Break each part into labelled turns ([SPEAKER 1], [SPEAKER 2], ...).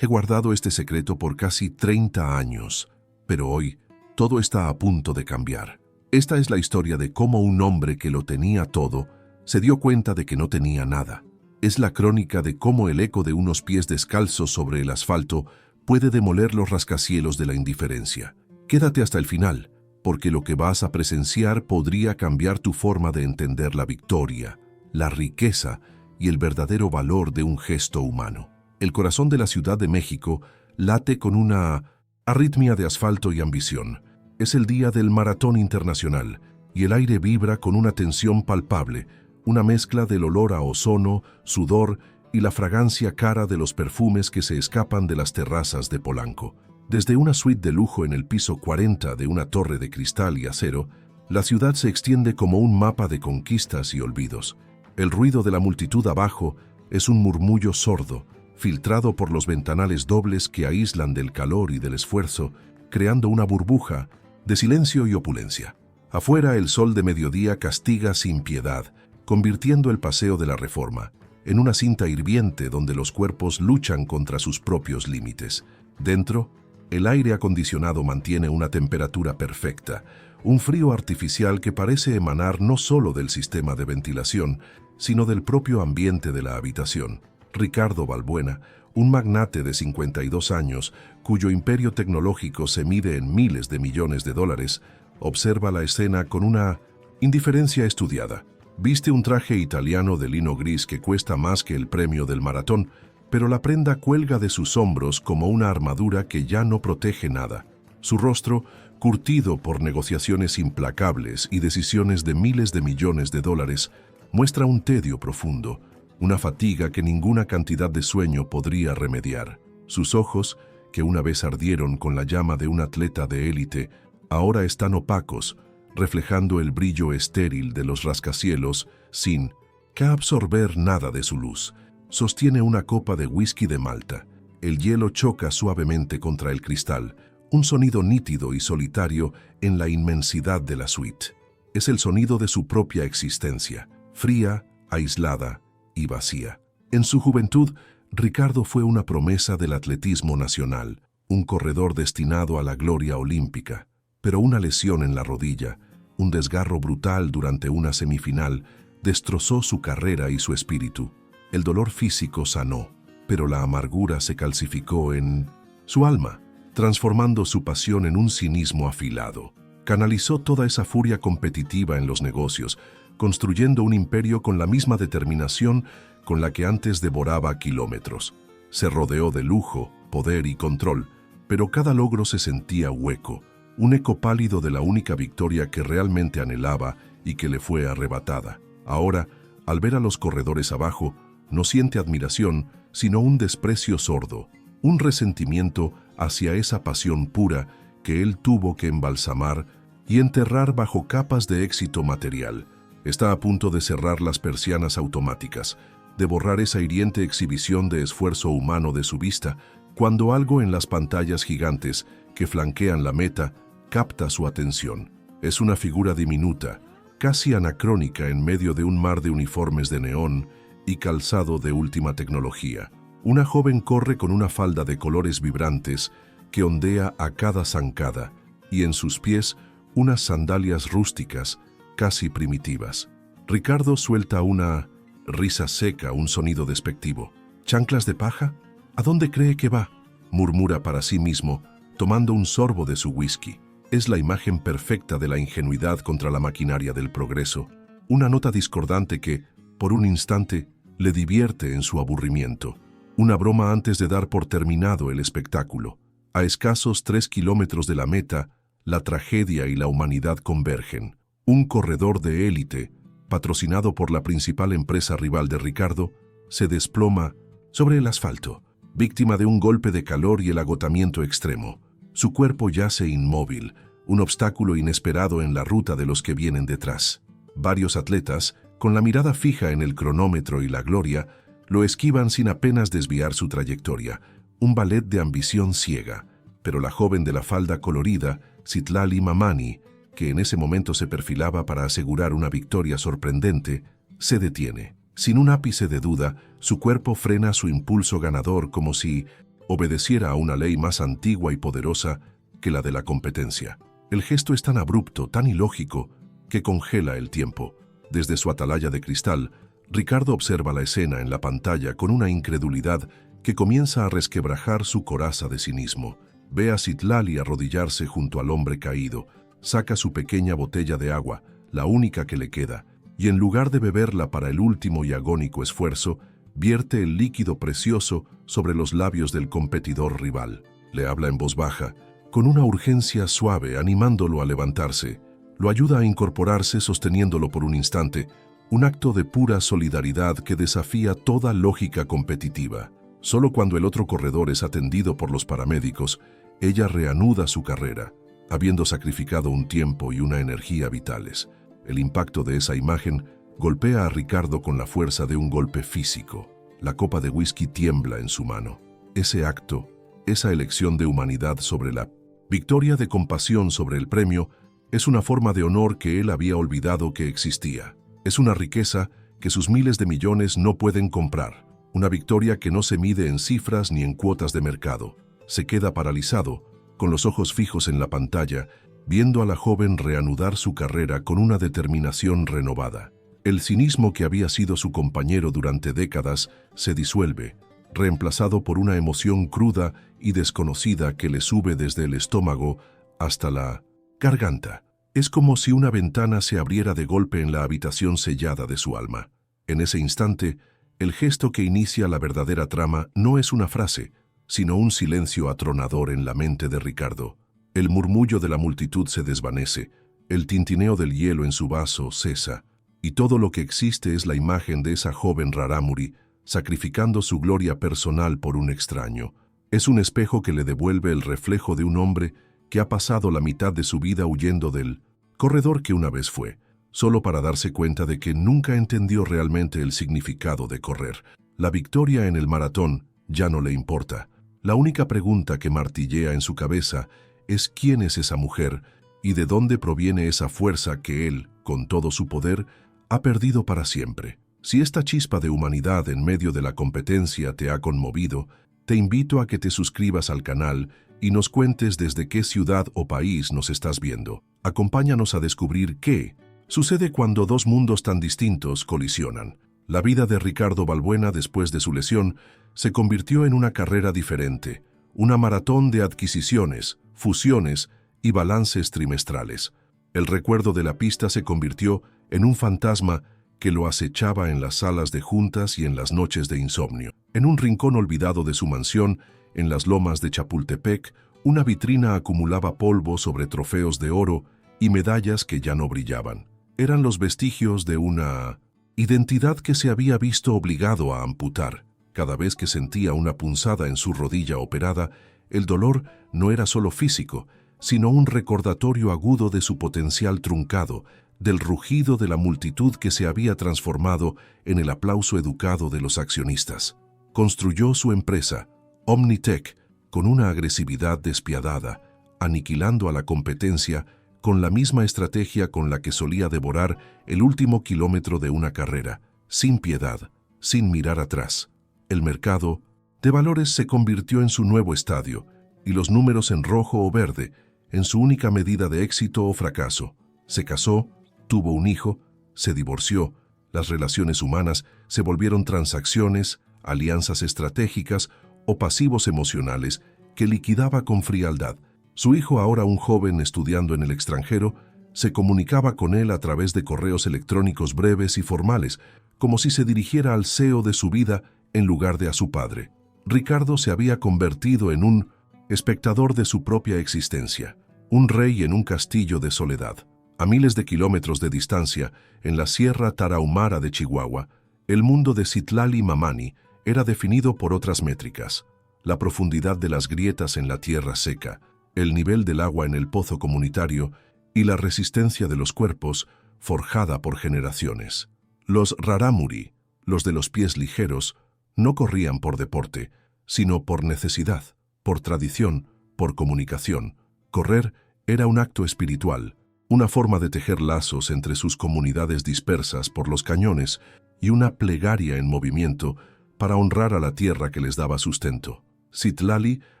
[SPEAKER 1] He guardado este secreto por casi 30 años, pero hoy todo está a punto de cambiar. Esta es la historia de cómo un hombre que lo tenía todo se dio cuenta de que no tenía nada. Es la crónica de cómo el eco de unos pies descalzos sobre el asfalto puede demoler los rascacielos de la indiferencia. Quédate hasta el final, porque lo que vas a presenciar podría cambiar tu forma de entender la victoria, la riqueza y el verdadero valor de un gesto humano. El corazón de la Ciudad de México late con una arritmia de asfalto y ambición. Es el día del Maratón Internacional y el aire vibra con una tensión palpable, una mezcla del olor a ozono, sudor y la fragancia cara de los perfumes que se escapan de las terrazas de Polanco. Desde una suite de lujo en el piso 40 de una torre de cristal y acero, la ciudad se extiende como un mapa de conquistas y olvidos. El ruido de la multitud abajo es un murmullo sordo, filtrado por los ventanales dobles que aíslan del calor y del esfuerzo, creando una burbuja de silencio y opulencia. Afuera el sol de mediodía castiga sin piedad, convirtiendo el Paseo de la Reforma en una cinta hirviente donde los cuerpos luchan contra sus propios límites. Dentro, el aire acondicionado mantiene una temperatura perfecta, un frío artificial que parece emanar no solo del sistema de ventilación, sino del propio ambiente de la habitación. Ricardo Balbuena, un magnate de 52 años, cuyo imperio tecnológico se mide en miles de millones de dólares, observa la escena con una indiferencia estudiada. Viste un traje italiano de lino gris que cuesta más que el premio del maratón, pero la prenda cuelga de sus hombros como una armadura que ya no protege nada. Su rostro, curtido por negociaciones implacables y decisiones de miles de millones de dólares, muestra un tedio profundo, una fatiga que ninguna cantidad de sueño podría remediar. Sus ojos, que una vez ardieron con la llama de un atleta de élite, ahora están opacos, reflejando el brillo estéril de los rascacielos sin que absorber nada de su luz. Sostiene una copa de whisky de Malta. El hielo choca suavemente contra el cristal, un sonido nítido y solitario en la inmensidad de la suite. Es el sonido de su propia existencia, fría, aislada y vacía. En su juventud, Ricardo fue una promesa del atletismo nacional, un corredor destinado a la gloria olímpica. Pero una lesión en la rodilla, un desgarro brutal durante una semifinal, destrozó su carrera y su espíritu. El dolor físico sanó, pero la amargura se calcificó en su alma, transformando su pasión en un cinismo afilado. Canalizó toda esa furia competitiva en los negocios, construyendo un imperio con la misma determinación con la que antes devoraba kilómetros. Se rodeó de lujo, poder y control, pero cada logro se sentía hueco, un eco pálido de la única victoria que realmente anhelaba y que le fue arrebatada. Ahora, al ver a los corredores abajo, no siente admiración, sino un desprecio sordo, un resentimiento hacia esa pasión pura que él tuvo que embalsamar y enterrar bajo capas de éxito material. Está a punto de cerrar las persianas automáticas, de borrar esa hiriente exhibición de esfuerzo humano de su vista, cuando algo en las pantallas gigantes que flanquean la meta capta su atención. Es una figura diminuta, casi anacrónica en medio de un mar de uniformes de neón y calzado de última tecnología. Una joven corre con una falda de colores vibrantes que ondea a cada zancada, y en sus pies unas sandalias rústicas, casi primitivas. Ricardo suelta una risa seca, un sonido despectivo. ¿Chanclas de paja? ¿A dónde cree que va?, murmura para sí mismo, tomando un sorbo de su whisky. Es la imagen perfecta de la ingenuidad contra la maquinaria del progreso, una nota discordante que, por un instante, le divierte en su aburrimiento. Una broma antes de dar por terminado el espectáculo. A escasos 3 kilómetros de la meta, la tragedia y la humanidad convergen. Un corredor de élite, patrocinado por la principal empresa rival de Ricardo, se desploma sobre el asfalto, víctima de un golpe de calor y el agotamiento extremo. Su cuerpo yace inmóvil, un obstáculo inesperado en la ruta de los que vienen detrás. Varios atletas, con la mirada fija en el cronómetro y la gloria, lo esquivan sin apenas desviar su trayectoria, un ballet de ambición ciega. Pero la joven de la falda colorida, Citlali Mamani, que en ese momento se perfilaba para asegurar una victoria sorprendente, se detiene. Sin un ápice de duda, su cuerpo frena su impulso ganador como si obedeciera a una ley más antigua y poderosa que la de la competencia. El gesto es tan abrupto, tan ilógico, que congela el tiempo. Desde su atalaya de cristal, Ricardo observa la escena en la pantalla con una incredulidad que comienza a resquebrajar su coraza de cinismo. Ve a Citlali arrodillarse junto al hombre caído, saca su pequeña botella de agua, la única que le queda, y en lugar de beberla para el último y agónico esfuerzo, vierte el líquido precioso sobre los labios del competidor rival. Le habla en voz baja, con una urgencia suave, animándolo a levantarse. Lo ayuda a incorporarse sosteniéndolo por un instante, un acto de pura solidaridad que desafía toda lógica competitiva. Solo cuando el otro corredor es atendido por los paramédicos, ella reanuda su carrera, habiendo sacrificado un tiempo y una energía vitales. El impacto de esa imagen golpea a Ricardo con la fuerza de un golpe físico. La copa de whisky tiembla en su mano. Ese acto, esa elección de humanidad sobre la victoria de compasión sobre el premio, es una forma de honor que él había olvidado que existía. Es una riqueza que sus miles de millones no pueden comprar. Una victoria que no se mide en cifras ni en cuotas de mercado. Se queda paralizado, con los ojos fijos en la pantalla, viendo a la joven reanudar su carrera con una determinación renovada. El cinismo que había sido su compañero durante décadas se disuelve, reemplazado por una emoción cruda y desconocida que le sube desde el estómago hasta la garganta. Es como si una ventana se abriera de golpe en la habitación sellada de su alma. En ese instante, el gesto que inicia la verdadera trama no es una frase, sino un silencio atronador en la mente de Ricardo. El murmullo de la multitud se desvanece, el tintineo del hielo en su vaso cesa, y todo lo que existe es la imagen de esa joven Rarámuri, sacrificando su gloria personal por un extraño. Es un espejo que le devuelve el reflejo de un hombre que ha pasado la mitad de su vida huyendo del corredor que una vez fue, solo para darse cuenta de que nunca entendió realmente el significado de correr. La victoria en el maratón ya no le importa. La única pregunta que martillea en su cabeza es quién es esa mujer y de dónde proviene esa fuerza que él, con todo su poder, ha perdido para siempre. Si esta chispa de humanidad en medio de la competencia te ha conmovido, te invito a que te suscribas al canal y nos cuentes desde qué ciudad o país nos estás viendo. Acompáñanos a descubrir qué sucede cuando dos mundos tan distintos colisionan. La vida de Ricardo Balbuena después de su lesión se convirtió en una carrera diferente, una maratón de adquisiciones, fusiones y balances trimestrales. El recuerdo de la pista se convirtió en un fantasma que lo acechaba en las salas de juntas y en las noches de insomnio. En un rincón olvidado de su mansión, en las lomas de Chapultepec, una vitrina acumulaba polvo sobre trofeos de oro y medallas que ya no brillaban. Eran los vestigios de una identidad que se había visto obligado a amputar. Cada vez que sentía una punzada en su rodilla operada, el dolor no era solo físico, sino un recordatorio agudo de su potencial truncado, del rugido de la multitud que se había transformado en el aplauso educado de los accionistas. Construyó su empresa, Omnitech, con una agresividad despiadada, aniquilando a la competencia con la misma estrategia con la que solía devorar el último kilómetro de una carrera, sin piedad, sin mirar atrás. El mercado de valores se convirtió en su nuevo estadio, y los números en rojo o verde, en su única medida de éxito o fracaso. Se casó, tuvo un hijo, se divorció, las relaciones humanas se volvieron transacciones, alianzas estratégicas o pasivos emocionales que liquidaba con frialdad. Su hijo, ahora un joven estudiando en el extranjero, se comunicaba con él a través de correos electrónicos breves y formales, como si se dirigiera al CEO de su vida en lugar de a su padre. Ricardo se había convertido en un espectador de su propia existencia, un rey en un castillo de soledad. A miles de kilómetros de distancia, en la Sierra Tarahumara de Chihuahua, el mundo de Citlali Mamani era definido por otras métricas: la profundidad de las grietas en la tierra seca, el nivel del agua en el pozo comunitario y la resistencia de los cuerpos forjada por generaciones. Los Rarámuri, los de los pies ligeros, no corrían por deporte, sino por necesidad, por tradición, por comunicación. Correr era un acto espiritual, una forma de tejer lazos entre sus comunidades dispersas por los cañones y una plegaria en movimiento para honrar a la tierra que les daba sustento. Citlali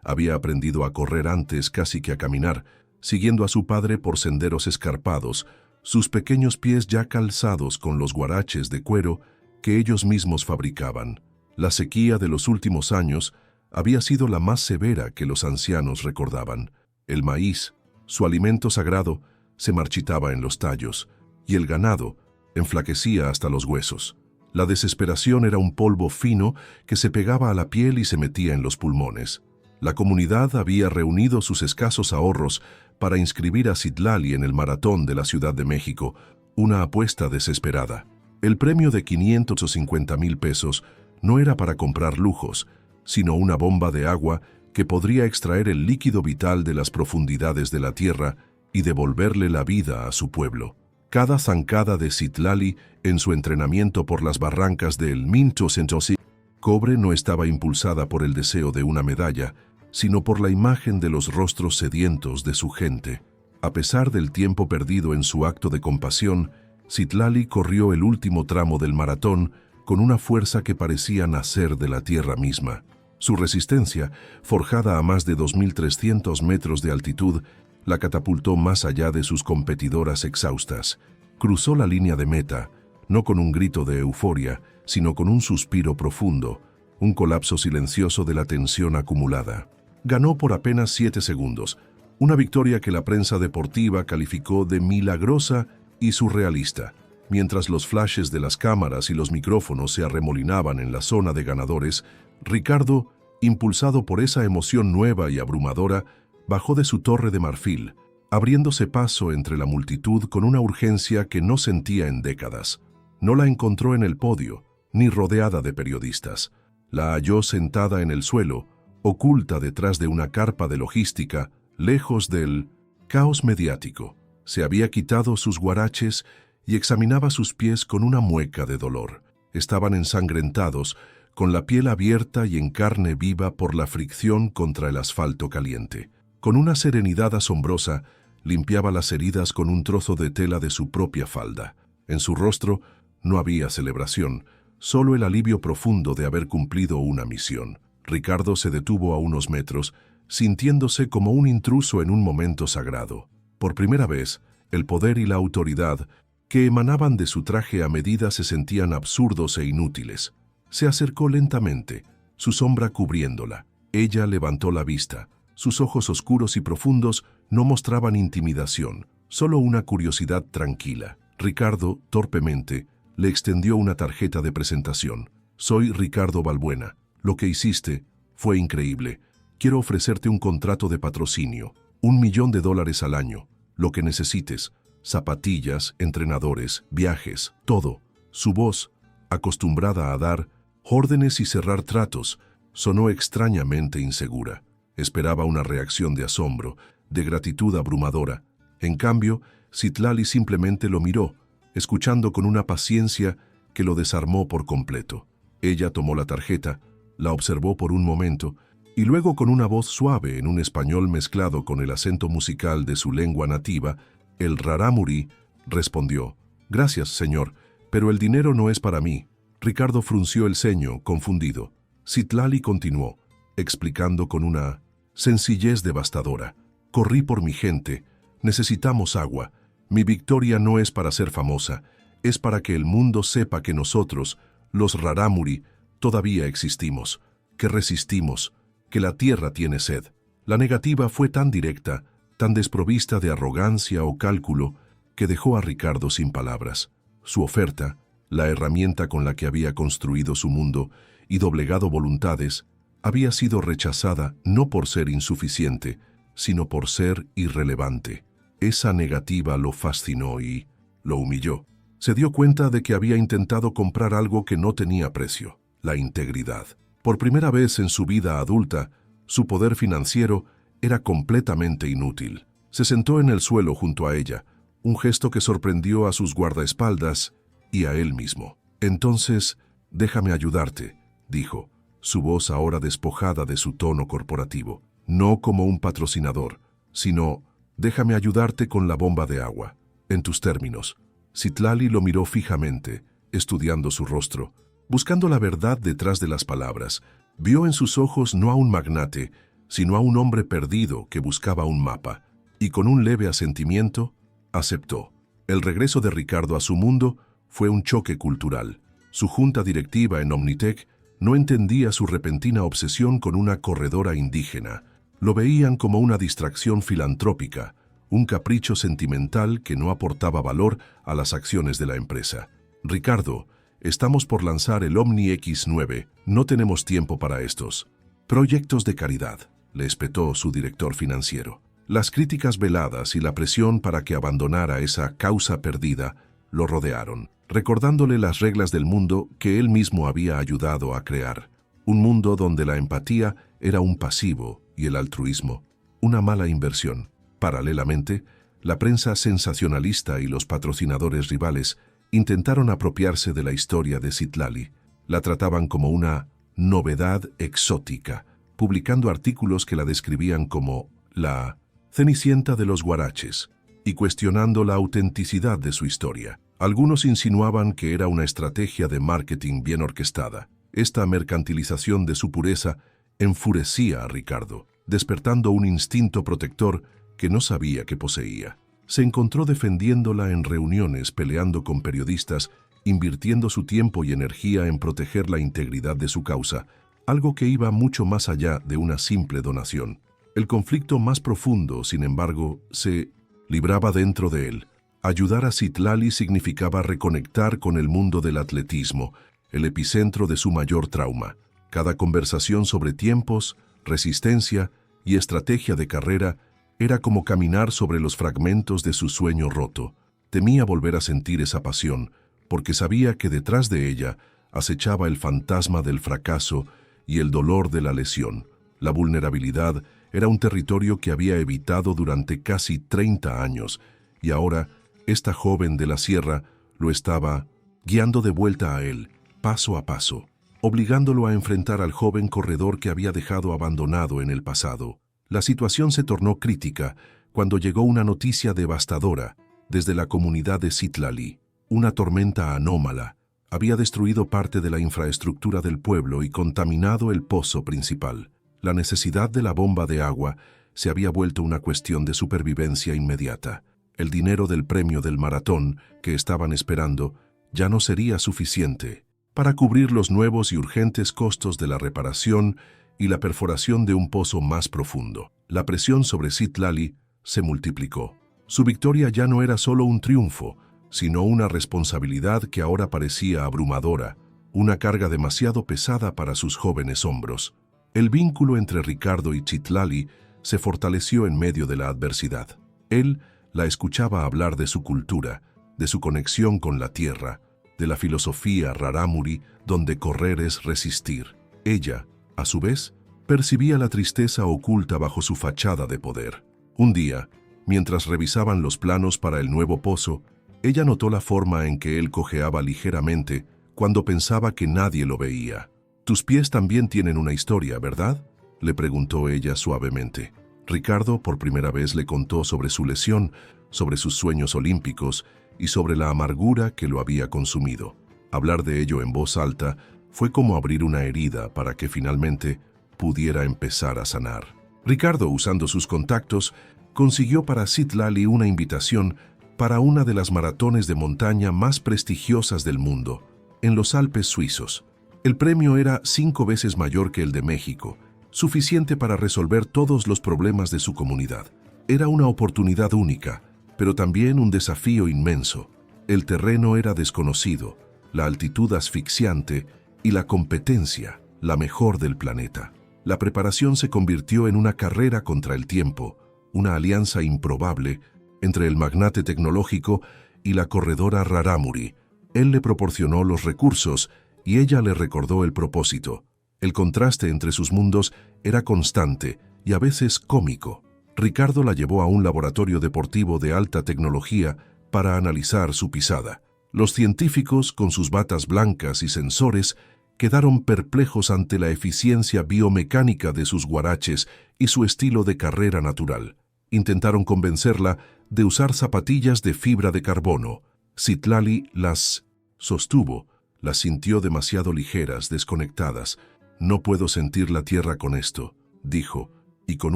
[SPEAKER 1] había aprendido a correr antes casi que a caminar, siguiendo a su padre por senderos escarpados, sus pequeños pies ya calzados con los guaraches de cuero que ellos mismos fabricaban. La sequía de los últimos años había sido la más severa que los ancianos recordaban. El maíz, su alimento sagrado, se marchitaba en los tallos, y el ganado enflaquecía hasta los huesos. La desesperación era un polvo fino que se pegaba a la piel y se metía en los pulmones. La comunidad había reunido sus escasos ahorros para inscribir a Citlali en el maratón de la Ciudad de México, una apuesta desesperada. El premio de 550,000 pesos no era para comprar lujos, sino una bomba de agua que podría extraer el líquido vital de las profundidades de la tierra y devolverle la vida a su pueblo. Cada zancada de Citlali en su entrenamiento por las barrancas del Minto Sentosi Cobre no estaba impulsada por el deseo de una medalla, sino por la imagen de los rostros sedientos de su gente. A pesar del tiempo perdido en su acto de compasión, Citlali corrió el último tramo del maratón con una fuerza que parecía nacer de la tierra misma. Su resistencia, forjada a más de 2.300 metros de altitud, la catapultó más allá de sus competidoras exhaustas. Cruzó la línea de meta, no con un grito de euforia, sino con un suspiro profundo, un colapso silencioso de la tensión acumulada. Ganó por apenas 7 segundos, una victoria que la prensa deportiva calificó de milagrosa y surrealista. Mientras los flashes de las cámaras y los micrófonos se arremolinaban en la zona de ganadores, Ricardo, impulsado por esa emoción nueva y abrumadora, bajó de su torre de marfil, abriéndose paso entre la multitud con una urgencia que no sentía en décadas. No la encontró en el podio, ni rodeada de periodistas. La halló sentada en el suelo, oculta detrás de una carpa de logística, lejos del caos mediático. Se había quitado sus guaraches y examinaba sus pies con una mueca de dolor. Estaban ensangrentados, con la piel abierta y en carne viva por la fricción contra el asfalto caliente. Con una serenidad asombrosa, limpiaba las heridas con un trozo de tela de su propia falda. En su rostro no había celebración, solo el alivio profundo de haber cumplido una misión. Ricardo se detuvo a unos metros, sintiéndose como un intruso en un momento sagrado. Por primera vez, el poder y la autoridad que emanaban de su traje a medida se sentían absurdos e inútiles. Se acercó lentamente, su sombra cubriéndola. Ella levantó la vista. Sus ojos oscuros y profundos no mostraban intimidación, solo una curiosidad tranquila. Ricardo, torpemente, le extendió una tarjeta de presentación. Soy Ricardo Balbuena. Lo que hiciste fue increíble. Quiero ofrecerte un contrato de patrocinio, $1.000.000 al año, lo que necesites, zapatillas, entrenadores, viajes, todo. Su voz, acostumbrada a dar órdenes y cerrar tratos, sonó extrañamente insegura. Esperaba una reacción de asombro, de gratitud abrumadora. En cambio, Citlali simplemente lo miró, escuchando con una paciencia que lo desarmó por completo. Ella tomó la tarjeta, la observó por un momento, y luego con una voz suave en un español mezclado con el acento musical de su lengua nativa, el rarámuri, respondió: «Gracias, señor, pero el dinero no es para mí». Ricardo frunció el ceño, confundido. Citlali continuó, explicando con una sencillez devastadora: «Corrí por mi gente, necesitamos agua. Mi victoria no es para ser famosa, es para que el mundo sepa que nosotros, los rarámuri, todavía existimos, que resistimos, que la tierra tiene sed». La negativa fue tan directa, tan desprovista de arrogancia o cálculo, que dejó a Ricardo sin palabras. Su oferta, la herramienta con la que había construido su mundo y doblegado voluntades, había sido rechazada no por ser insuficiente, sino por ser irrelevante. Esa negativa lo fascinó y lo humilló. Se dio cuenta de que había intentado comprar algo que no tenía precio: la integridad. Por primera vez en su vida adulta, su poder financiero era completamente inútil. Se sentó en el suelo junto a ella, un gesto que sorprendió a sus guardaespaldas y a él mismo. «Entonces, déjame ayudarte», dijo, su voz ahora despojada de su tono corporativo. «No como un patrocinador, sino déjame ayudarte con la bomba de agua, en tus términos». Citlali lo miró fijamente, estudiando su rostro, buscando la verdad detrás de las palabras, Vio en sus ojos no a un magnate, sino a un hombre perdido que buscaba un mapa, y con un leve asentimiento, aceptó. El regreso de Ricardo a su mundo fue un choque cultural. Su junta directiva en Omnitech no entendía su repentina obsesión con una corredora indígena. Lo veían como una distracción filantrópica, un capricho sentimental que no aportaba valor a las acciones de la empresa. Ricardo, estamos por lanzar el Omni X9, no tenemos tiempo para estos proyectos de caridad, le espetó su director financiero. Las críticas veladas y la presión para que abandonara esa causa perdida lo rodearon, recordándole las reglas del mundo que él mismo había ayudado a crear. Un mundo donde la empatía era un pasivo y el altruismo una mala inversión. Paralelamente, la prensa sensacionalista y los patrocinadores rivales intentaron apropiarse de la historia de Citlali. La trataban como una novedad exótica, publicando artículos que la describían como la Cenicienta de los Guaraches y cuestionando la autenticidad de su historia. Algunos insinuaban que era una estrategia de marketing bien orquestada. Esta mercantilización de su pureza enfurecía a Ricardo, despertando un instinto protector que no sabía que poseía. Se encontró defendiéndola en reuniones, peleando con periodistas, invirtiendo su tiempo y energía en proteger la integridad de su causa, algo que iba mucho más allá de una simple donación. El conflicto más profundo, sin embargo, se libraba dentro de él. Ayudar a Citlali significaba reconectar con el mundo del atletismo, el epicentro de su mayor trauma. Cada conversación sobre tiempos, resistencia y estrategia de carrera era como caminar sobre los fragmentos de su sueño roto. Temía volver a sentir esa pasión, porque sabía que detrás de ella acechaba el fantasma del fracaso y el dolor de la lesión. La vulnerabilidad era un territorio que había evitado durante casi 30 años, y ahora esta joven de la sierra lo estaba guiando de vuelta a él, paso a paso, obligándolo a enfrentar al joven corredor que había dejado abandonado en el pasado. La situación se tornó crítica cuando llegó una noticia devastadora desde la comunidad de Citlali. Una tormenta anómala había destruido parte de la infraestructura del pueblo y contaminado el pozo principal. La necesidad de la bomba de agua se había vuelto una cuestión de supervivencia inmediata. El dinero del premio del maratón que estaban esperando ya no sería suficiente para cubrir los nuevos y urgentes costos de la reparación y la perforación de un pozo más profundo. La presión sobre Citlali se multiplicó. Su victoria ya no era solo un triunfo, sino una responsabilidad que ahora parecía abrumadora, una carga demasiado pesada para sus jóvenes hombros. El vínculo entre Ricardo y Citlali se fortaleció en medio de la adversidad. Él la escuchaba hablar de su cultura, de su conexión con la tierra, de la filosofía rarámuri donde correr es resistir. Ella, a su vez, percibía la tristeza oculta bajo su fachada de poder. Un día, mientras revisaban los planos para el nuevo pozo, ella notó la forma en que él cojeaba ligeramente cuando pensaba que nadie lo veía. «Tus pies también tienen una historia, ¿verdad?», le preguntó ella suavemente. Ricardo por primera vez le contó sobre su lesión, sobre sus sueños olímpicos y sobre la amargura que lo había consumido. Hablar de ello en voz alta fue como abrir una herida para que finalmente pudiera empezar a sanar. Ricardo, usando sus contactos, consiguió para Citlali una invitación para una de las maratones de montaña más prestigiosas del mundo, en los Alpes suizos. El premio era 5 veces mayor que el de México, suficiente para resolver todos los problemas de su comunidad. Era una oportunidad única, pero también un desafío inmenso. El terreno era desconocido, la altitud asfixiante y la competencia, la mejor del planeta. La preparación se convirtió en una carrera contra el tiempo, una alianza improbable entre el magnate tecnológico y la corredora rarámuri. Él le proporcionó los recursos y ella le recordó el propósito. El contraste entre sus mundos era constante y a veces cómico. Ricardo la llevó a un laboratorio deportivo de alta tecnología para analizar su pisada. Los científicos, con sus batas blancas y sensores, quedaron perplejos ante la eficiencia biomecánica de sus guaraches y su estilo de carrera natural. Intentaron convencerla de usar zapatillas de fibra de carbono. Citlali las sostuvo, las sintió demasiado ligeras, desconectadas. No puedo sentir la tierra con esto, dijo, y con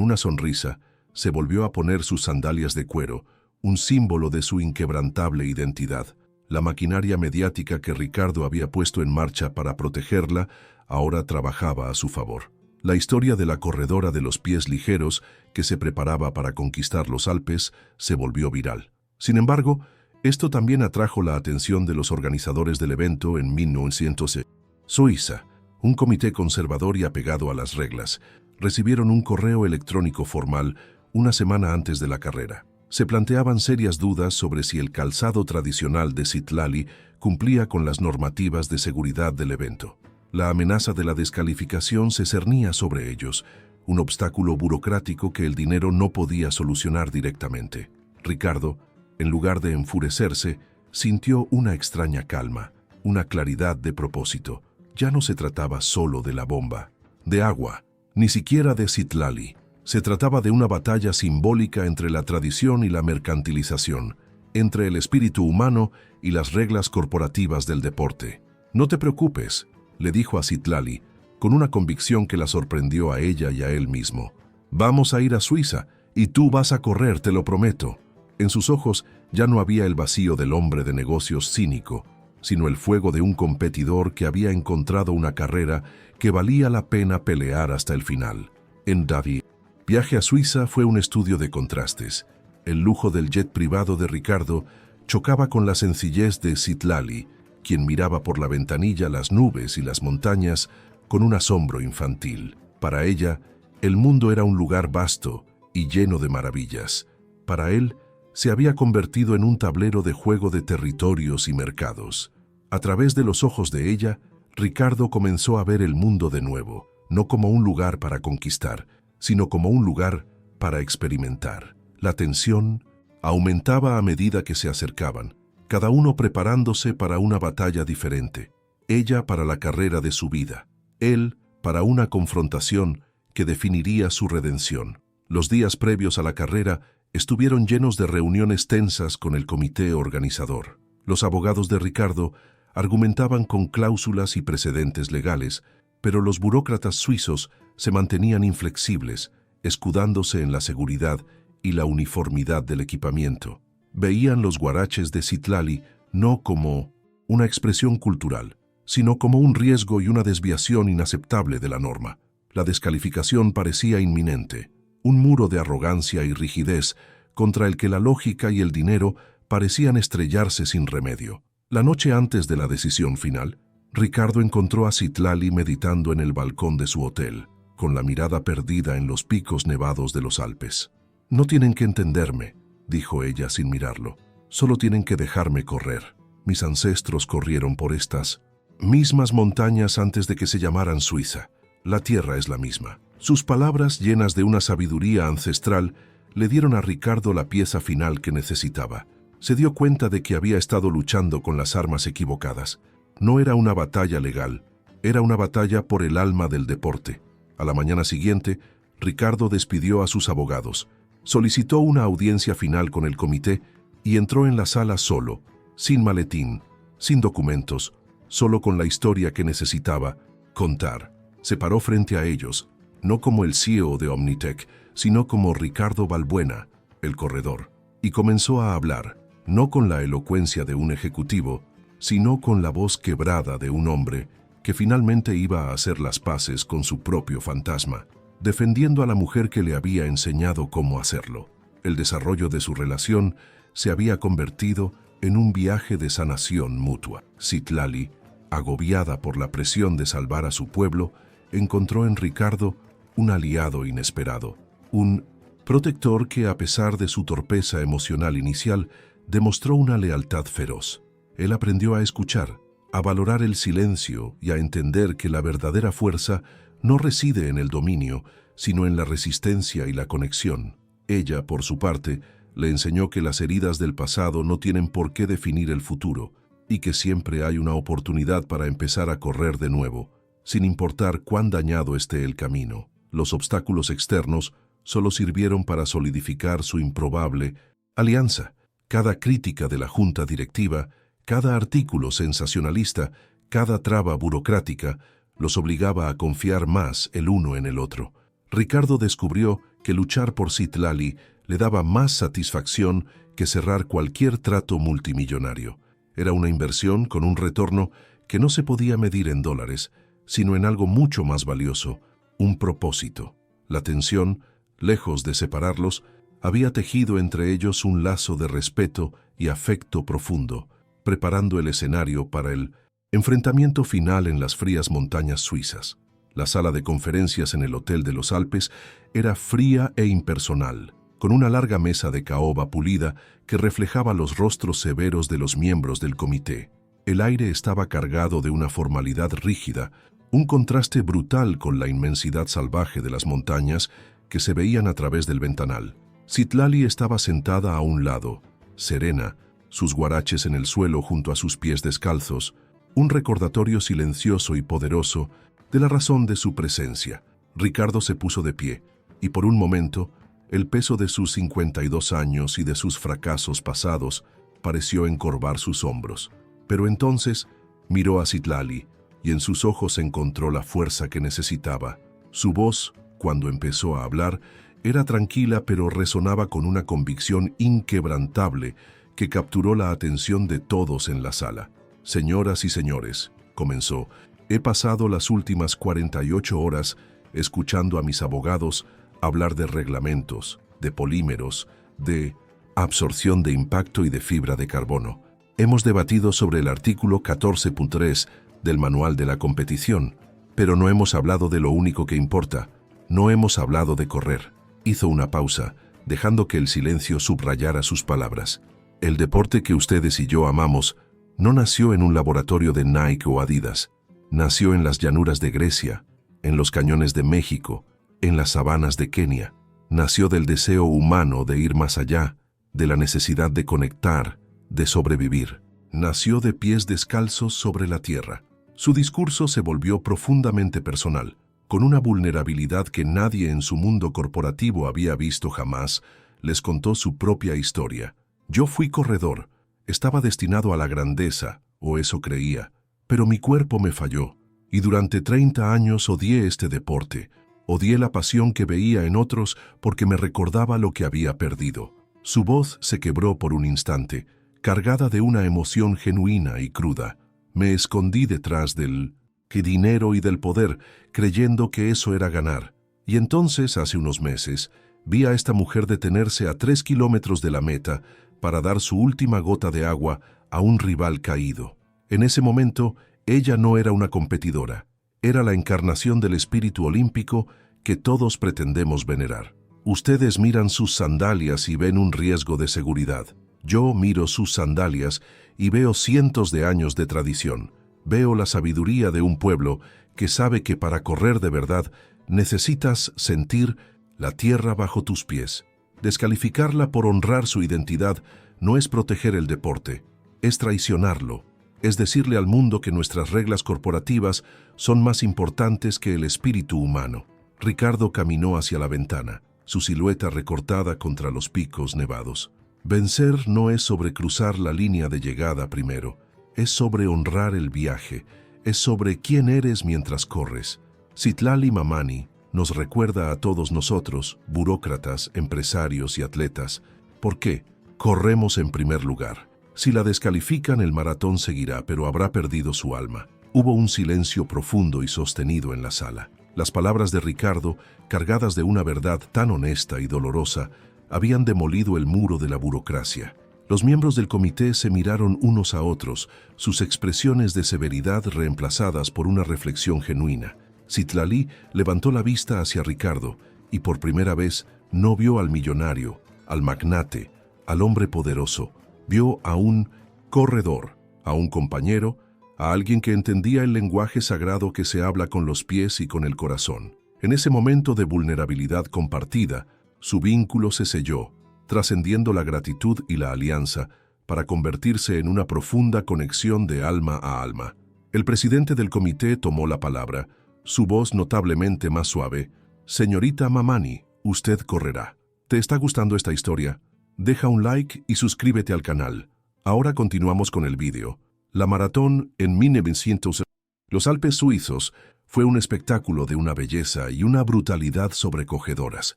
[SPEAKER 1] una sonrisa se volvió a poner sus sandalias de cuero, un símbolo de su inquebrantable identidad. La maquinaria mediática que Ricardo había puesto en marcha para protegerla ahora trabajaba a su favor. La historia de la corredora de los pies ligeros que se preparaba para conquistar los Alpes se volvió viral. Sin embargo, esto también atrajo la atención de los organizadores del evento en 1906. Suiza, un comité conservador y apegado a las reglas, recibieron un correo electrónico formal una semana antes de la carrera. Se planteaban serias dudas sobre si el calzado tradicional de Citlali cumplía con las normativas de seguridad del evento. La amenaza de la descalificación se cernía sobre ellos, un obstáculo burocrático que el dinero no podía solucionar directamente. Ricardo, en lugar de enfurecerse, sintió una extraña calma, una claridad de propósito. Ya no se trataba solo de la bomba, de agua, ni siquiera de Citlali. Se trataba de una batalla simbólica entre la tradición y la mercantilización, entre el espíritu humano y las reglas corporativas del deporte. «No te preocupes», le dijo a Citlali, con una convicción que la sorprendió a ella y a él mismo. «Vamos a ir a Suiza, y tú vas a correr, te lo prometo». En sus ojos ya no había el vacío del hombre de negocios cínico, sino el fuego de un competidor que había encontrado una carrera que valía la pena pelear hasta el final. En David, viaje a Suiza fue un estudio de contrastes. El lujo del jet privado de Ricardo chocaba con la sencillez de Citlali, quien miraba por la ventanilla las nubes y las montañas con un asombro infantil. Para ella, el mundo era un lugar vasto y lleno de maravillas. Para él, se había convertido en un tablero de juego de territorios y mercados. A través de los ojos de ella, Ricardo comenzó a ver el mundo de nuevo, no como un lugar para conquistar, sino como un lugar para experimentar. La tensión aumentaba a medida que se acercaban, cada uno preparándose para una batalla diferente. Ella para la carrera de su vida, él para una confrontación que definiría su redención. Los días previos a la carrera estuvieron llenos de reuniones tensas con el comité organizador. Los abogados de Ricardo argumentaban con cláusulas y precedentes legales, pero los burócratas suizos se mantenían inflexibles, escudándose en la seguridad y la uniformidad del equipamiento. Veían los guaraches de Citlali no como una expresión cultural, sino como un riesgo y una desviación inaceptable de la norma. La descalificación parecía inminente, un muro de arrogancia y rigidez contra el que la lógica y el dinero parecían estrellarse sin remedio. La noche antes de la decisión final, Ricardo encontró a Citlali meditando en el balcón de su hotel, con la mirada perdida en los picos nevados de los Alpes. «No tienen que entenderme», dijo ella sin mirarlo. «Solo tienen que dejarme correr. Mis ancestros corrieron por estas mismas montañas antes de que se llamaran Suiza. La tierra es la misma». Sus palabras, llenas de una sabiduría ancestral, le dieron a Ricardo la pieza final que necesitaba. Se dio cuenta de que había estado luchando con las armas equivocadas. No era una batalla legal, era una batalla por el alma del deporte. A la mañana siguiente, Ricardo despidió a sus abogados, solicitó una audiencia final con el comité y entró en la sala solo, sin maletín, sin documentos, solo con la historia que necesitaba contar. Se paró frente a ellos, no como el CEO de Omnitech, sino como Ricardo Balbuena, el corredor, y comenzó a hablar, no con la elocuencia de un ejecutivo, sino con la voz quebrada de un hombre que finalmente iba a hacer las paces con su propio fantasma, defendiendo a la mujer que le había enseñado cómo hacerlo. El desarrollo de su relación se había convertido en un viaje de sanación mutua. Citlali, agobiada por la presión de salvar a su pueblo, encontró en Ricardo un aliado inesperado, un protector que, a pesar de su torpeza emocional inicial, demostró una lealtad feroz. Él aprendió a escuchar, a valorar el silencio y a entender que la verdadera fuerza no reside en el dominio, sino en la resistencia y la conexión. Ella, por su parte, le enseñó que las heridas del pasado no tienen por qué definir el futuro y que siempre hay una oportunidad para empezar a correr de nuevo, sin importar cuán dañado esté el camino. Los obstáculos externos solo sirvieron para solidificar su improbable alianza. Cada crítica de la junta directiva, cada artículo sensacionalista, cada traba burocrática, los obligaba a confiar más el uno en el otro. Ricardo descubrió que luchar por Citlali le daba más satisfacción que cerrar cualquier trato multimillonario. Era una inversión con un retorno que no se podía medir en dólares, sino en algo mucho más valioso, un propósito. La tensión, lejos de separarlos, había tejido entre ellos un lazo de respeto y afecto profundo, preparando el escenario para el enfrentamiento final en las frías montañas suizas. La sala de conferencias en el Hotel de los Alpes era fría e impersonal, con una larga mesa de caoba pulida que reflejaba los rostros severos de los miembros del comité. El aire estaba cargado de una formalidad rígida, un contraste brutal con la inmensidad salvaje de las montañas que se veían a través del ventanal. Citlali estaba sentada a un lado, serena, sus guaraches en el suelo junto a sus pies descalzos, un recordatorio silencioso y poderoso de la razón de su presencia. Ricardo se puso de pie, y por un momento, el peso de sus 52 años y de sus fracasos pasados pareció encorvar sus hombros. Pero entonces miró a Citlali, y en sus ojos encontró la fuerza que necesitaba. Su voz, cuando empezó a hablar, era tranquila pero resonaba con una convicción inquebrantable que capturó la atención de todos en la sala. «Señoras y señores», comenzó, «he pasado las últimas 48 horas escuchando a mis abogados hablar de reglamentos, de polímeros, de absorción de impacto y de fibra de carbono. Hemos debatido sobre el artículo 14.3 del Manual de la Competición, pero no hemos hablado de lo único que importa. No hemos hablado de correr». Hizo una pausa, dejando que el silencio subrayara sus palabras. «El deporte que ustedes y yo amamos no nació en un laboratorio de Nike o Adidas. Nació en las llanuras de Grecia, en los cañones de México, en las sabanas de Kenia. Nació del deseo humano de ir más allá, de la necesidad de conectar, de sobrevivir. Nació de pies descalzos sobre la tierra». Su discurso se volvió profundamente personal. Con una vulnerabilidad que nadie en su mundo corporativo había visto jamás, les contó su propia historia. «Yo fui corredor. Estaba destinado a la grandeza, o eso creía. Pero mi cuerpo me falló, y durante 30 años odié este deporte. Odié la pasión que veía en otros porque me recordaba lo que había perdido». Su voz se quebró por un instante, cargada de una emoción genuina y cruda. «Me escondí detrás del dinero y del poder, creyendo que eso era ganar. Y entonces, hace unos meses, vi a esta mujer detenerse a 3 kilómetros de la meta para dar su última gota de agua a un rival caído. En ese momento, ella no era una competidora, era la encarnación del espíritu olímpico que todos pretendemos venerar. Ustedes miran sus sandalias y ven un riesgo de seguridad. Yo miro sus sandalias y veo cientos de años de tradición. Veo la sabiduría de un pueblo que sabe que para correr de verdad necesitas sentir la tierra bajo tus pies. Descalificarla por honrar su identidad no es proteger el deporte, es traicionarlo. Es decirle al mundo que nuestras reglas corporativas son más importantes que el espíritu humano». Ricardo caminó hacia la ventana, su silueta recortada contra los picos nevados. Vencer no es sobre cruzar la línea de llegada primero, es sobre honrar el viaje, es sobre quién eres mientras corres. Citlali Mamani nos recuerda a todos nosotros, burócratas, empresarios y atletas, ¿por qué? Corremos en primer lugar. Si la descalifican, el maratón seguirá, pero habrá perdido su alma. Hubo un silencio profundo y sostenido en la sala. Las palabras de Ricardo, cargadas de una verdad tan honesta y dolorosa, habían demolido el muro de la burocracia. Los miembros del comité se miraron unos a otros, sus expresiones de severidad reemplazadas por una reflexión genuina. Citlali levantó la vista hacia Ricardo y por primera vez no vio al millonario, al magnate, al hombre poderoso. Vio a un corredor, a un compañero, a alguien que entendía el lenguaje sagrado que se habla con los pies y con el corazón. En ese momento de vulnerabilidad compartida, su vínculo se selló, trascendiendo la gratitud y la alianza para convertirse en una profunda conexión de alma a alma. El presidente del comité tomó la palabra, su voz notablemente más suave. «Señorita Mamani, usted correrá. ¿Te está gustando esta historia? Deja un like y suscríbete al canal. Ahora continuamos con el vídeo. La maratón en 1900. Los Alpes suizos Fue un espectáculo de una belleza y una brutalidad sobrecogedoras.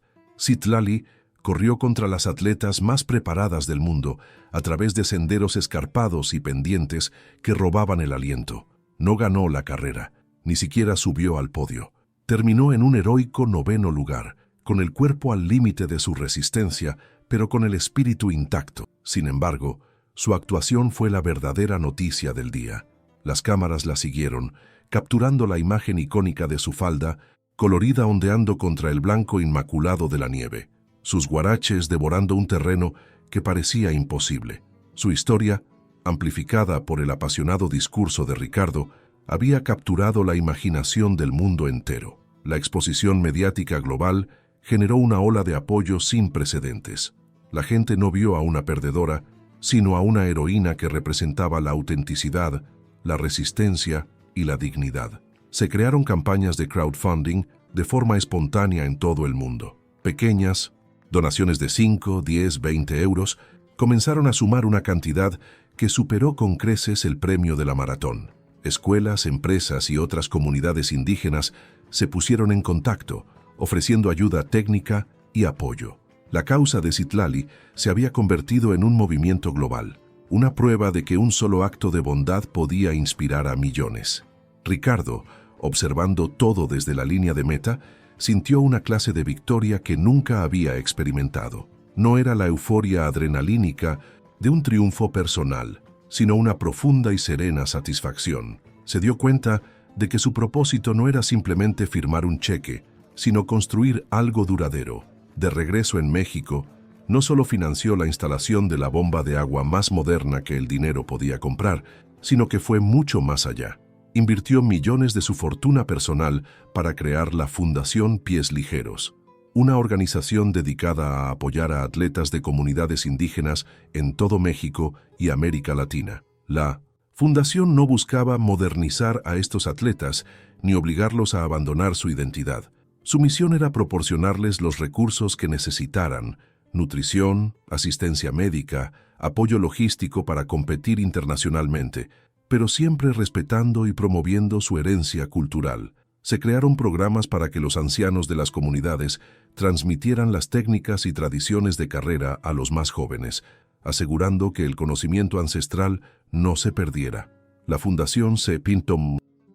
[SPEAKER 1] Citlali corrió contra las atletas más preparadas del mundo a través de senderos escarpados y pendientes que robaban el aliento. No ganó la carrera, ni siquiera subió al podio. Terminó en un heroico 9º lugar, con el cuerpo al límite de su resistencia, pero con el espíritu intacto. Sin embargo, su actuación fue la verdadera noticia del día. Las cámaras la siguieron, capturando la imagen icónica de su falda, colorida ondeando contra el blanco inmaculado de la nieve, sus guaraches devorando un terreno que parecía imposible. Su historia, amplificada por el apasionado discurso de Ricardo, había capturado la imaginación del mundo entero. La exposición mediática global generó una ola de apoyo sin precedentes. La gente no vio a una perdedora, sino a una heroína que representaba la autenticidad, la resistencia y la dignidad. Se crearon campañas de crowdfunding de forma espontánea en todo el mundo. Pequeñas, donaciones de 5, 10, 20 euros, comenzaron a sumar una cantidad que superó con creces el premio de la maratón. Escuelas, empresas y otras comunidades indígenas se pusieron en contacto, ofreciendo ayuda técnica y apoyo. La causa de Citlali se había convertido en un movimiento global, una prueba de que un solo acto de bondad podía inspirar a millones. Ricardo, observando todo desde la línea de meta, sintió una clase de victoria que nunca había experimentado. No era la euforia adrenalínica de un triunfo personal, sino una profunda y serena satisfacción. Se dio cuenta de que su propósito no era simplemente firmar un cheque, sino construir algo duradero. De regreso en México, no solo financió la instalación de la bomba de agua más moderna que el dinero podía comprar, sino que fue mucho más allá. Invirtió millones de su fortuna personal para crear la Fundación Pies Ligeros, una organización dedicada a apoyar a atletas de comunidades indígenas en todo México y América Latina. La fundación no buscaba modernizar a estos atletas ni obligarlos a abandonar su identidad. Su misión era proporcionarles los recursos que necesitaran: nutrición, asistencia médica, apoyo logístico para competir internacionalmente, pero siempre respetando y promoviendo su herencia cultural. Se crearon programas para que los ancianos de las comunidades transmitieran las técnicas y tradiciones de carrera a los más jóvenes, asegurando que el conocimiento ancestral no se perdiera. La Fundación se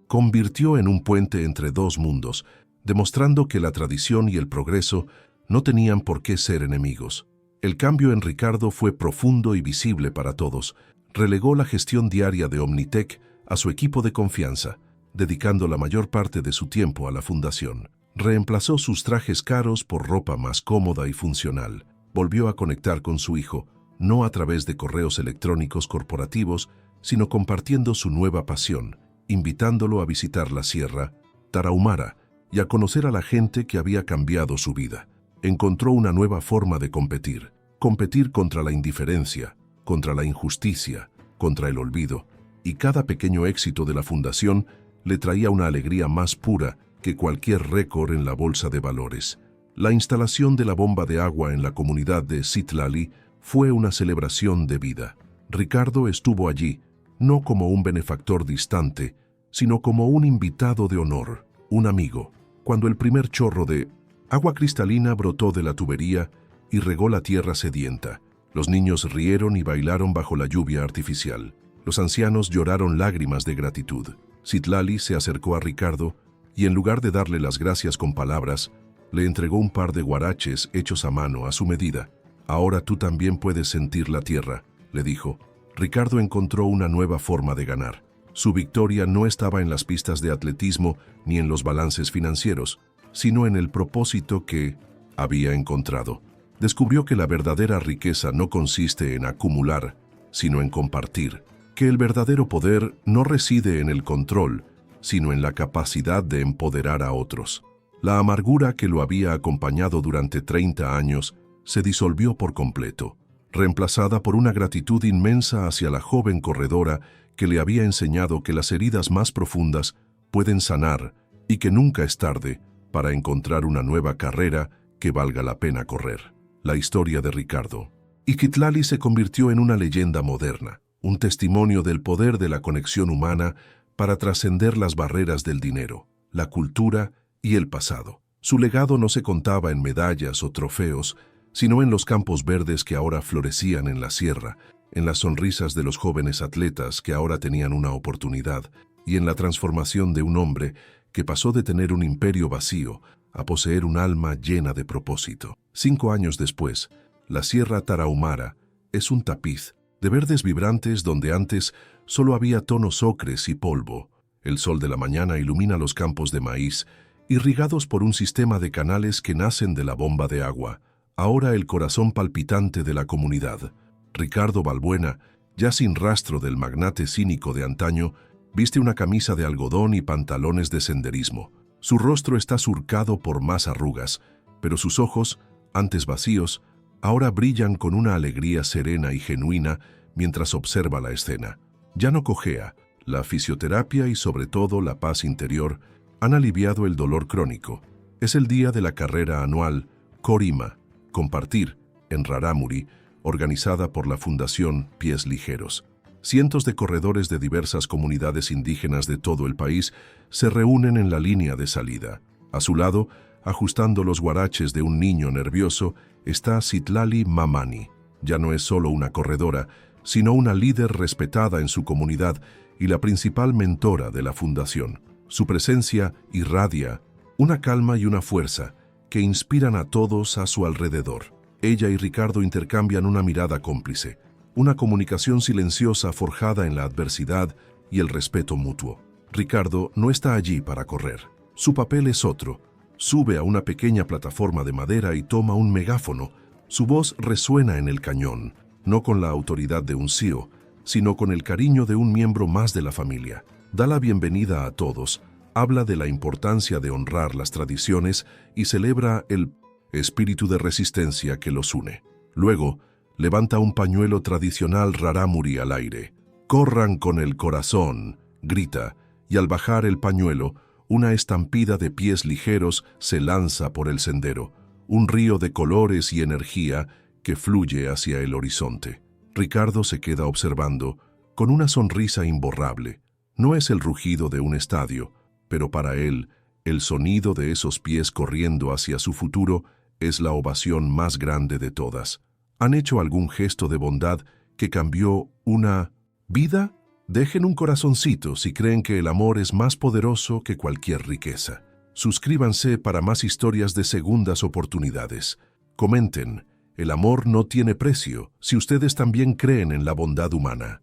[SPEAKER 1] convirtió en un puente entre dos mundos, demostrando que la tradición y el progreso no tenían por qué ser enemigos. El cambio en Ricardo fue profundo y visible para todos. Relegó la gestión diaria de Omnitec a su equipo de confianza, dedicando la mayor parte de su tiempo a la fundación. Reemplazó sus trajes caros por ropa más cómoda y funcional. Volvió a conectar con su hijo, no a través de correos electrónicos corporativos, sino compartiendo su nueva pasión, invitándolo a visitar la Sierra Tarahumara y a conocer a la gente que había cambiado su vida. Encontró una nueva forma de competir contra la indiferencia, contra la injusticia, contra el olvido, y cada pequeño éxito de la fundación le traía una alegría más pura que cualquier récord en la bolsa de valores. La instalación de la bomba de agua en la comunidad de Citlali fue una celebración de vida. Ricardo estuvo allí, no como un benefactor distante, sino como un invitado de honor, un amigo. Cuando el primer chorro de agua cristalina brotó de la tubería y regó la tierra sedienta, los niños rieron y bailaron bajo la lluvia artificial. Los ancianos lloraron lágrimas de gratitud. Citlali se acercó a Ricardo y, en lugar de darle las gracias con palabras, le entregó un par de guaraches hechos a mano a su medida. «Ahora tú también puedes sentir la tierra», le dijo. Ricardo encontró una nueva forma de ganar. Su victoria no estaba en las pistas de atletismo ni en los balances financieros, sino en el propósito que había encontrado. Descubrió que la verdadera riqueza no consiste en acumular, sino en compartir, que el verdadero poder no reside en el control, sino en la capacidad de empoderar a otros. La amargura que lo había acompañado durante 30 años se disolvió por completo, reemplazada por una gratitud inmensa hacia la joven corredora que le había enseñado que las heridas más profundas pueden sanar y que nunca es tarde para encontrar una nueva carrera que valga la pena correr. La historia de Ricardo. Citlali se convirtió en una leyenda moderna, un testimonio del poder de la conexión humana para trascender las barreras del dinero. la cultura y el pasado. Su legado no se contaba en medallas o trofeos, sino en los campos verdes que ahora florecían en la sierra, en las sonrisas de los jóvenes atletas que ahora tenían una oportunidad, y en la transformación de un hombre que pasó de tener un imperio vacío a poseer un alma llena de propósito. 5 años después, la Sierra Tarahumara es un tapiz de verdes vibrantes donde antes solo había tonos ocres y polvo. El sol de la mañana ilumina los campos de maíz, irrigados por un sistema de canales que nacen de la bomba de agua. Ahora el corazón palpitante de la comunidad. Ricardo Balbuena, ya sin rastro del magnate cínico de antaño, viste una camisa de algodón y pantalones de senderismo. Su rostro está surcado por más arrugas, pero sus ojos, antes vacíos, ahora brillan con una alegría serena y genuina mientras observa la escena. Ya no cojea. La fisioterapia y sobre todo la paz interior han aliviado el dolor crónico. Es el día de la carrera anual Corima, Compartir, en Rarámuri, organizada por la Fundación Pies Ligeros. Cientos de corredores de diversas comunidades indígenas de todo el país se reúnen en la línea de salida. A su lado, ajustando los guaraches de un niño nervioso, está Citlali Mamani. Ya no es solo una corredora, sino una líder respetada en su comunidad y la principal mentora de la fundación. Su presencia irradia una calma y una fuerza que inspiran a todos a su alrededor. Ella y Ricardo intercambian una mirada cómplice, una comunicación silenciosa forjada en la adversidad y el respeto mutuo. Ricardo no está allí para correr. Su papel es otro. Sube a una pequeña plataforma de madera y toma un megáfono. Su voz resuena en el cañón, no con la autoridad de un CEO, sino con el cariño de un miembro más de la familia. Da la bienvenida a todos, habla de la importancia de honrar las tradiciones y celebra el espíritu de resistencia que los une. Luego, levanta un pañuelo tradicional rarámuri al aire. «Corran con el corazón», grita, y al bajar el pañuelo, una estampida de pies ligeros se lanza por el sendero, un río de colores y energía que fluye hacia el horizonte. Ricardo se queda observando, con una sonrisa imborrable. No es el rugido de un estadio, pero para él, el sonido de esos pies corriendo hacia su futuro es la ovación más grande de todas. ¿Han hecho algún gesto de bondad que cambió una vida? Dejen un corazoncito si creen que el amor es más poderoso que cualquier riqueza. Suscríbanse para más historias de segundas oportunidades. Comenten. El amor no tiene precio si ustedes también creen en la bondad humana.